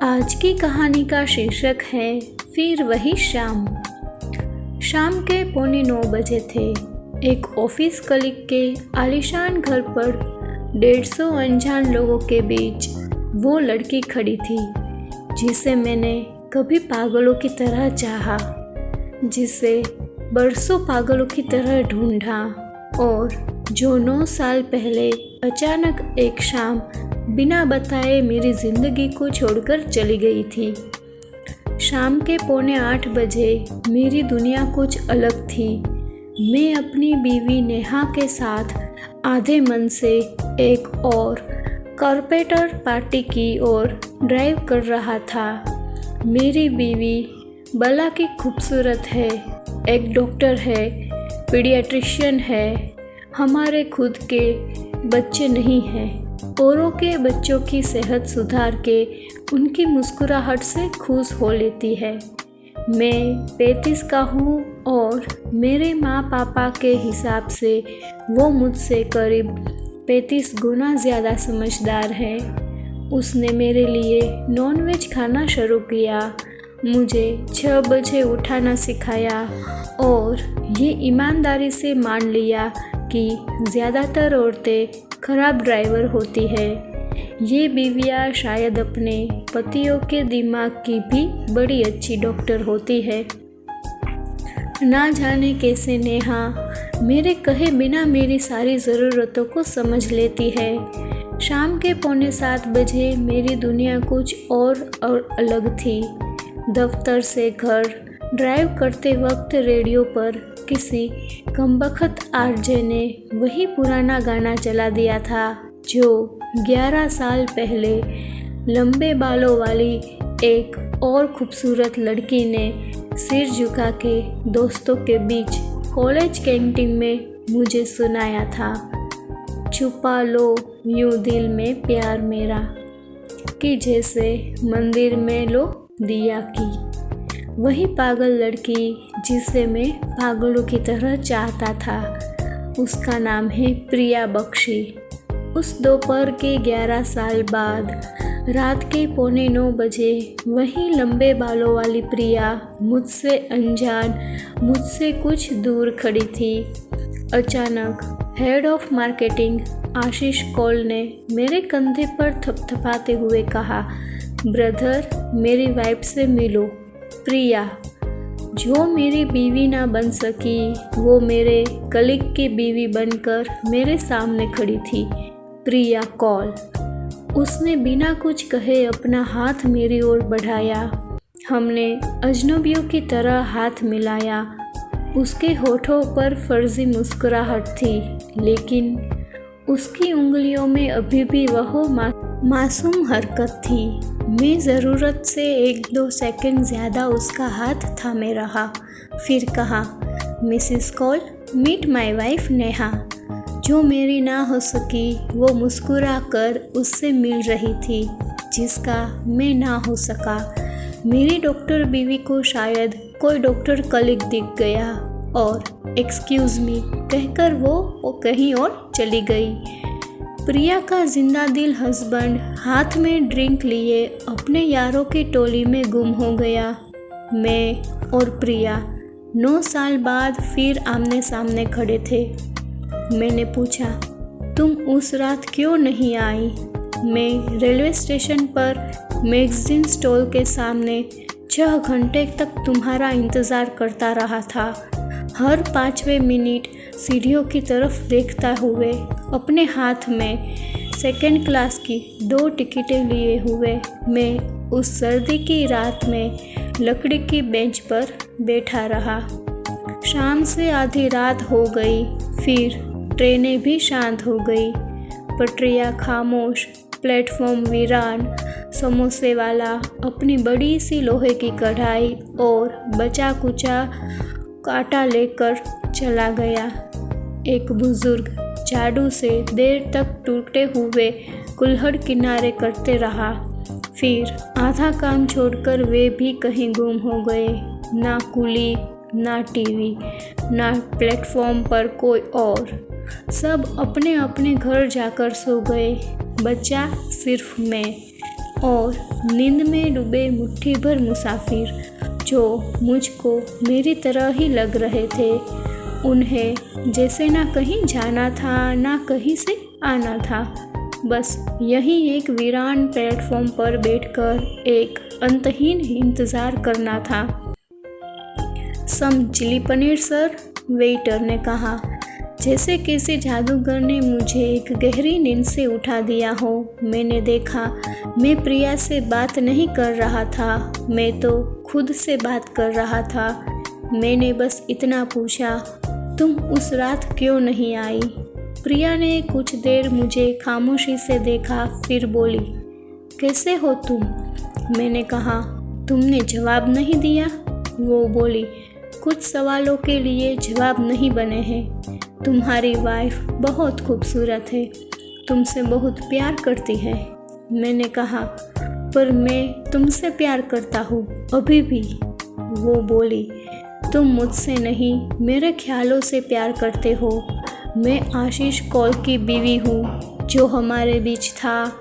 आज की कहानी का शीर्षक है फिर वही शाम। शाम के 8:45 थे। एक ऑफिस कलीग के आलीशान घर पर 150 अनजान लोगों के बीच वो लड़की खड़ी थी जिसे मैंने कभी पागलों की तरह चाहा, जिसे बरसों पागलों की तरह ढूंढा और जो 9 साल पहले अचानक एक शाम बिना बताए मेरी ज़िंदगी को छोड़कर चली गई थी। शाम के 7:45 बजे मेरी दुनिया कुछ अलग थी। मैं अपनी बीवी नेहा के साथ आधे मन से एक और कॉर्पोरेट पार्टी की ओर ड्राइव कर रहा था। मेरी बीवी बला की खूबसूरत है, एक डॉक्टर है, पीडियाट्रिशियन है। हमारे खुद के बच्चे नहीं हैं। औरों के बच्चों की सेहत सुधार के उनकी मुस्कुराहट से खुश हो लेती है। मैं 35 का हूँ और मेरे माँ पापा के हिसाब से वो मुझसे करीब 35 गुना ज़्यादा समझदार है। उसने मेरे लिए नॉनवेज खाना शुरू किया, मुझे 6 बजे उठाना सिखाया और ये ईमानदारी से मान लिया कि ज़्यादातर औरतें खराब ड्राइवर होती है। ये बीवियाँ शायद अपने पतियों के दिमाग की भी बड़ी अच्छी डॉक्टर होती है। ना जाने कैसे नेहा मेरे कहे बिना मेरी सारी ज़रूरतों को समझ लेती है। शाम के 6:45 बजे मेरी दुनिया कुछ और अलग थी। दफ्तर से घर ड्राइव करते वक्त रेडियो पर किसी कमबख्त आरजे ने वही पुराना गाना चला दिया था जो 11 साल पहले लंबे बालों वाली एक और खूबसूरत लड़की ने सिर झुका के दोस्तों के बीच कॉलेज कैंटीन में मुझे सुनाया था। छुपा लो यूं दिल में प्यार मेरा, कि जैसे मंदिर में लो दिया की। वही पागल लड़की जिसे मैं पागलों की तरह चाहता था, उसका नाम है प्रिया बख्शी। उस दोपहर के 11 साल बाद रात के 8:45 बजे वही लंबे बालों वाली प्रिया मुझसे अनजान, मुझसे कुछ दूर खड़ी थी। अचानक हेड ऑफ मार्केटिंग आशीष कौल ने मेरे कंधे पर थपथपाते हुए कहा, ब्रदर मेरी वाइफ से मिलो। प्रिया, जो मेरी बीवी ना बन सकी, वो मेरे कलीग की बीवी बनकर मेरे सामने खड़ी थी। प्रिया कौल। उसने बिना कुछ कहे अपना हाथ मेरी ओर बढ़ाया। हमने अजनबियों की तरह हाथ मिलाया। उसके होठों पर फर्जी मुस्कुराहट थी, लेकिन उसकी उंगलियों में अभी भी वह मासूम हरकत थी। मैं ज़रूरत से 1-2 सेकंड ज़्यादा उसका हाथ थामे रहा, फिर कहा, Mrs Kaul, meet my wife Neha. जो मेरी ना हो सकी वो मुस्कुरा कर उससे मिल रही थी, जिसका मैं ना हो सका। मेरी डॉक्टर बीवी को शायद कोई डॉक्टर कलीग दिख गया और एक्सक्यूज़ मी कहकर वो कहीं और चली गई। प्रिया का जिंदा दिल हस्बैंड हाथ में ड्रिंक लिए अपने यारों की टोली में गुम हो गया। मैं और प्रिया 9 साल बाद फिर आमने सामने खड़े थे। मैंने पूछा, तुम उस रात क्यों नहीं आई? मैं रेलवे स्टेशन पर मैगजीन स्टॉल के सामने 6 घंटे तक तुम्हारा इंतज़ार करता रहा था। हर 5वें मिनट सीढ़ियों की तरफ देखता हुए अपने हाथ में सेकंड क्लास की 2 टिकटें लिए हुए मैं उस सर्दी की रात में लकड़ी की बेंच पर बैठा रहा। शाम से आधी रात हो गई, फिर ट्रेनें भी शांत हो गई। पटरियाँ खामोश, प्लेटफॉर्म वीरान। समोसे वाला अपनी बड़ी सी लोहे की कढ़ाई और बचा कुचा कांटा लेकर चला गया। एक बुजुर्ग झाड़ू से देर तक टूटे हुए कुल्हड़ किनारे करते रहा। फिर आधा काम छोड़कर वे भी कहीं गुम हो गए। ना कुली, ना टीवी, ना प्लेटफॉर्म पर कोई और। सब अपने अपने घर जाकर सो गए, बचा सिर्फ मैं। और नींद में डूबे मुट्ठी भर मुसाफिर जो मुझको मेरी तरह ही लग रहे थे। उन्हें जैसे ना कहीं जाना था ना कहीं से आना था, बस यही एक वीरान प्लेटफॉर्म पर बैठकर एक अंतहीन इंतज़ार करना था। सम चिली पनीर सर, वेटर ने कहा। जैसे किसी जादूगर ने मुझे एक गहरी नींद से उठा दिया हो। मैंने देखा मैं प्रिया से बात नहीं कर रहा था, मैं तो खुद से बात कर रहा था। मैंने बस इतना पूछा, तुम उस रात क्यों नहीं आई? प्रिया ने कुछ देर मुझे खामोशी से देखा, फिर बोली, कैसे हो तुम? मैंने कहा, तुमने जवाब नहीं दिया। वो बोली, कुछ सवालों के लिए जवाब नहीं बने हैं। तुम्हारी वाइफ बहुत खूबसूरत है, तुमसे बहुत प्यार करती है। मैंने कहा, पर मैं तुमसे प्यार करता हूँ अभी भी। वो बोली, तुम मुझसे नहीं मेरे ख्यालों से प्यार करते हो। मैं आशीष कौल की बीवी हूँ। जो हमारे बीच था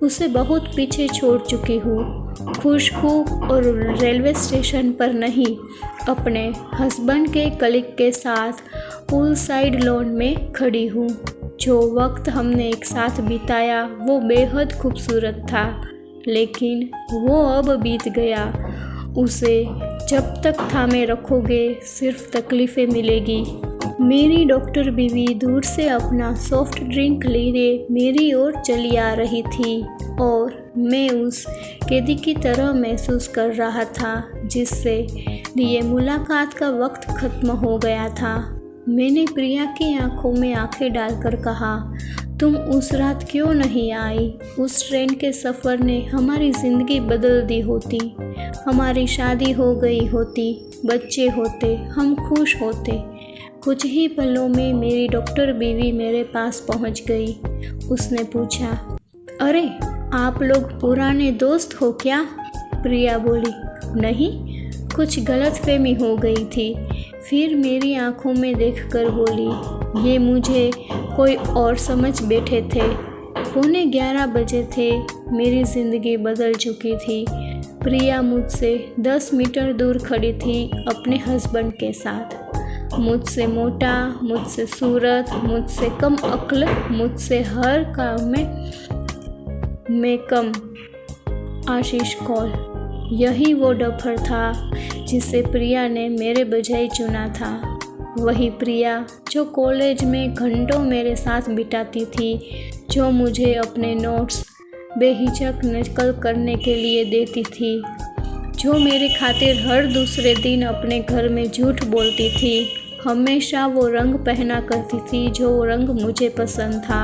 उसे बहुत पीछे छोड़ चुकी हूँ। खुश हूँ और रेलवे स्टेशन पर नहीं, अपने हस्बैंड के कलीग के साथ पूल साइड लॉन में खड़ी हूँ। जो वक्त हमने एक साथ बिताया वो बेहद खूबसूरत था, लेकिन वो अब बीत गया। उसे जब तक थामे रखोगे सिर्फ तकलीफ़ें मिलेगी। मेरी डॉक्टर बीवी दूर से अपना सॉफ्ट ड्रिंक लेने मेरी ओर चली आ रही थी और मैं उस कैदी की तरह महसूस कर रहा था जिससे लिए मुलाकात का वक्त ख़त्म हो गया था। मैंने प्रिया की आंखों में आंखें डालकर कहा, तुम उस रात क्यों नहीं आई? उस ट्रेन के सफ़र ने हमारी ज़िंदगी बदल दी होती, हमारी शादी हो गई होती, बच्चे होते, हम खुश होते। कुछ ही पलों में मेरी डॉक्टर बीवी मेरे पास पहुंच गई। उसने पूछा, अरे आप लोग पुराने दोस्त हो क्या? प्रिया बोली, नहीं, कुछ गलतफहमी हो गई थी। फिर मेरी आंखों में देखकर बोली, ये मुझे कोई और समझ बैठे थे। 11:15 बजे थे, मेरी ज़िंदगी बदल चुकी थी। प्रिया मुझसे 10 मीटर दूर खड़ी थी अपने हस्बैंड के साथ। मुझसे मोटा, मुझसे सूरत, मुझसे कम अक्ल, मुझसे हर काम में मैं कम। आशीष कौल, यही वो डफर था जिसे प्रिया ने मेरे बजाय चुना था। वही प्रिया जो कॉलेज में घंटों मेरे साथ बिताती थी, जो मुझे अपने नोट्स बेहिचक नकल करने के लिए देती थी, जो मेरी खातिर हर दूसरे दिन अपने घर में झूठ बोलती थी। हमेशा वो रंग पहना करती थी जो रंग मुझे पसंद था,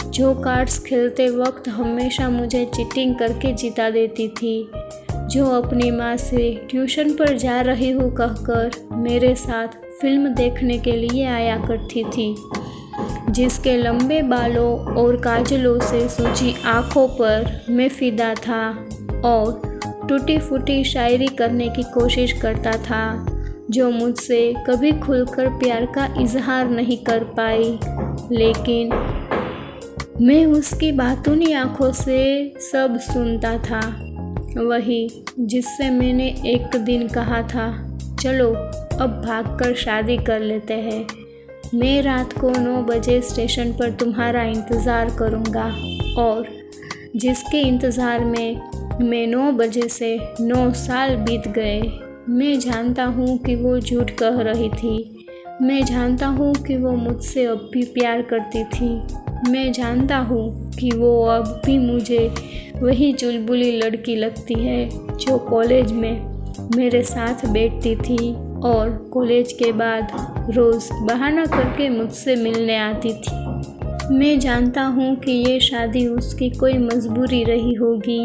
जो कार्ड्स खेलते वक्त हमेशा मुझे चीटिंग करके जिता देती थी, जो अपनी माँ से ट्यूशन पर जा रही हूँ कहकर मेरे साथ फिल्म देखने के लिए आया करती थी, जिसके लंबे बालों और काजलों से सूजी आँखों पर मैं फिदा था और टूटी फूटी शायरी करने की कोशिश करता था, जो मुझसे कभी खुलकर प्यार का इजहार नहीं कर पाई, लेकिन मैं उसकी बातूनी आँखों से सब सुनता था। वही जिससे मैंने एक दिन कहा था, चलो अब भागकर शादी कर लेते हैं। मैं रात को 9 बजे स्टेशन पर तुम्हारा इंतज़ार करूँगा। और जिसके इंतज़ार में मैं 9 बजे से 9 साल बीत गए। मैं जानता हूँ कि वो झूठ कह रही थी। मैं जानता हूँ कि वो मुझसे अब भी प्यार करती थी। मैं जानता हूँ कि वो अब भी मुझे वही चुलबुली लड़की लगती है जो कॉलेज में मेरे साथ बैठती थी और कॉलेज के बाद रोज़ बहाना करके मुझसे मिलने आती थी। मैं जानता हूँ कि ये शादी उसकी कोई मजबूरी रही होगी।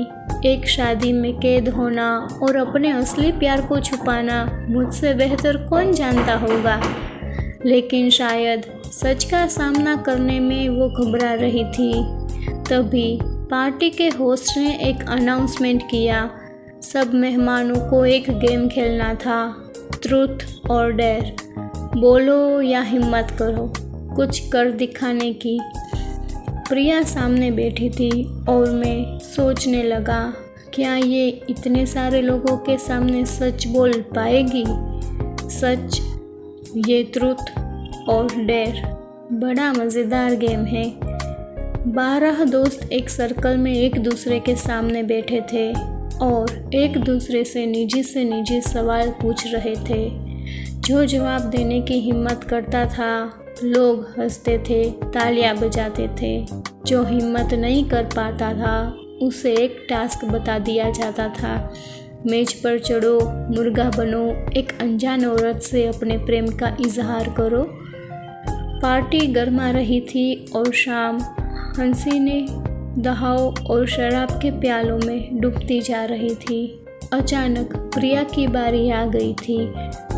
एक शादी में कैद होना और अपने असली प्यार को छुपाना मुझसे बेहतर कौन जानता होगा, लेकिन शायद सच का सामना करने में वो घबरा रही थी। तभी पार्टी के होस्ट ने एक अनाउंसमेंट किया। सब मेहमानों को एक गेम खेलना था, ट्रूथ और डेयर। बोलो या हिम्मत करो कुछ कर दिखाने की। प्रिया सामने बैठी थी और मैं सोचने लगा, क्या ये इतने सारे लोगों के सामने सच बोल पाएगी? सच, ये ट्रुथ और डेयर बड़ा मज़ेदार गेम है। 12 दोस्त एक सर्कल में एक दूसरे के सामने बैठे थे और एक दूसरे से निजी सवाल पूछ रहे थे। जो जवाब देने की हिम्मत करता था, लोग हंसते थे, तालियां बजाते थे। जो हिम्मत नहीं कर पाता था, उसे एक टास्क बता दिया जाता था। मेज पर चढ़ो, मुर्गा बनो, एक अनजान औरत से अपने प्रेम का इजहार करो। पार्टी गर्मा रही थी और शाम हंसीने, दहाओ और शराब के प्यालों में डूबती जा रही थी। अचानक प्रिया की बारी आ गई थी।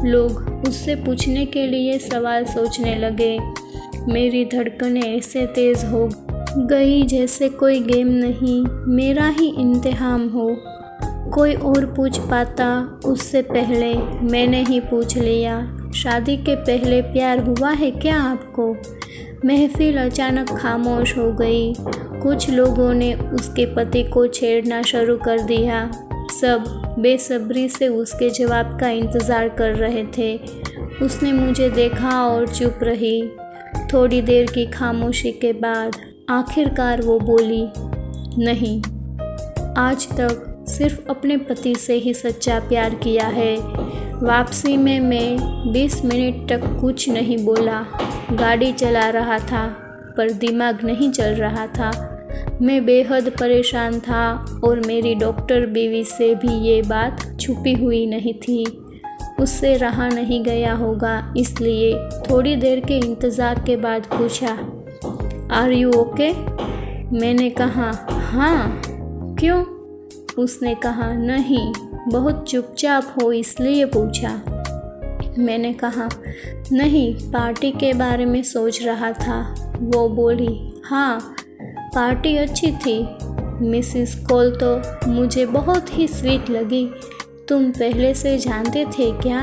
लोग उससे पूछने के लिए सवाल सोचने लगे। मेरी धड़कनें ऐसे तेज़ हो गई जैसे कोई गेम नहीं, मेरा ही इम्तिहान हो। कोई और पूछ पाता उससे पहले मैंने ही पूछ लिया। शादी के पहले प्यार हुआ है क्या आपको? महफिल अचानक खामोश हो गई। कुछ लोगों ने उसके पति को छेड़ना शुरू कर दिया। सब बेसब्री से उसके जवाब का इंतज़ार कर रहे थे। उसने मुझे देखा और चुप रही। थोड़ी देर की खामोशी के बाद आखिरकार वो बोली, नहीं, आज तक सिर्फ अपने पति से ही सच्चा प्यार किया है। वापसी में मैं 20 मिनट तक कुछ नहीं बोला। गाड़ी चला रहा था पर दिमाग नहीं चल रहा था। मैं बेहद परेशान था और मेरी डॉक्टर बीवी से भी ये बात छुपी हुई नहीं थी। उससे रहा नहीं गया होगा, इसलिए थोड़ी देर के इंतज़ार के बाद पूछा, आर यू ओके? मैंने कहा हाँ। क्यों? उसने कहा नहीं, बहुत चुपचाप हो इसलिए पूछा। मैंने कहा नहीं, पार्टी के बारे में सोच रहा था। वो बोली, हाँ, पार्टी अच्छी थी। मिसिस कॉल तो मुझे बहुत ही स्वीट लगी। तुम पहले से जानते थे क्या?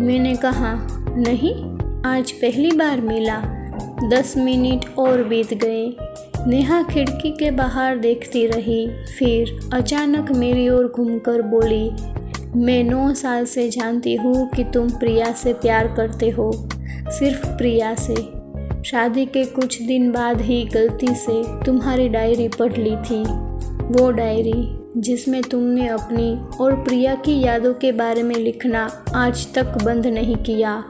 मैंने कहा नहीं, आज पहली बार मिला। 10 मिनट और बीत गए। नेहा खिड़की के बाहर देखती रही, फिर अचानक मेरी ओर घूमकर बोली, मैं 9 साल से जानती हूँ कि तुम प्रिया से प्यार करते हो, सिर्फ प्रिया से। शादी के कुछ दिन बाद ही गलती से तुम्हारी डायरी पढ़ ली थी। वो डायरी जिसमें तुमने अपनी और प्रिया की यादों के बारे में लिखना आज तक बंद नहीं किया।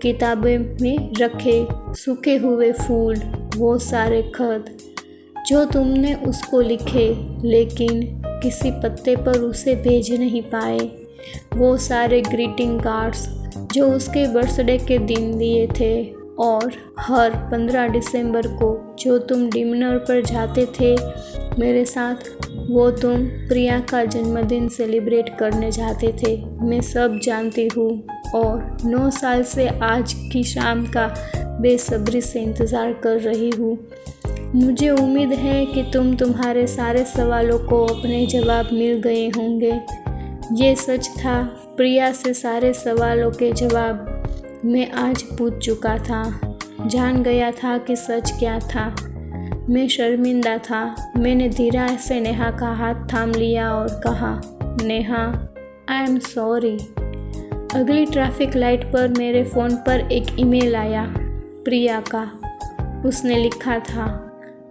किताबें में रखे सूखे हुए फूल, वो सारे खत जो तुमने उसको लिखे लेकिन किसी पत्ते पर उसे भेज नहीं पाए, वो सारे ग्रीटिंग कार्ड्स जो उसके बर्थडे के दिन दिए थे, और हर 15 दिसंबर को जो तुम डिनर पर जाते थे मेरे साथ, वो तुम प्रिया का जन्मदिन सेलिब्रेट करने जाते थे। मैं सब जानती हूँ और 9 साल से आज की शाम का बेसब्री से इंतज़ार कर रही हूँ। मुझे उम्मीद है कि तुम्हारे सारे सवालों को अपने जवाब मिल गए होंगे। ये सच था, प्रिया से सारे सवालों के जवाब मैं आज पूछ चुका था। जान गया था कि सच क्या था। मैं शर्मिंदा था। मैंने धीरे से नेहा का हाथ थाम लिया और कहा, नेहा, आई एम सॉरी। अगली ट्रैफिक लाइट पर मेरे फ़ोन पर एक ईमेल आया, प्रिया का। उसने लिखा था,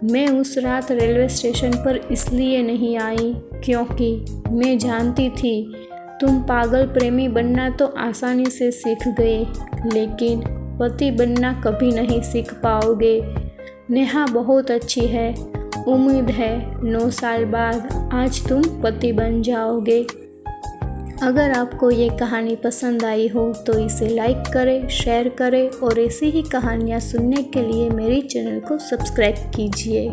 मैं उस रात रेलवे स्टेशन पर इसलिए नहीं आई क्योंकि मैं जानती थी तुम पागल प्रेमी बनना तो आसानी से सीख गए, लेकिन पति बनना कभी नहीं सीख पाओगे। नेहा बहुत अच्छी है। उम्मीद है 9 साल बाद आज तुम पति बन जाओगे। अगर आपको ये कहानी पसंद आई हो तो इसे लाइक करें, शेयर करें और ऐसी ही कहानियाँ सुनने के लिए मेरे चैनल को सब्सक्राइब कीजिए।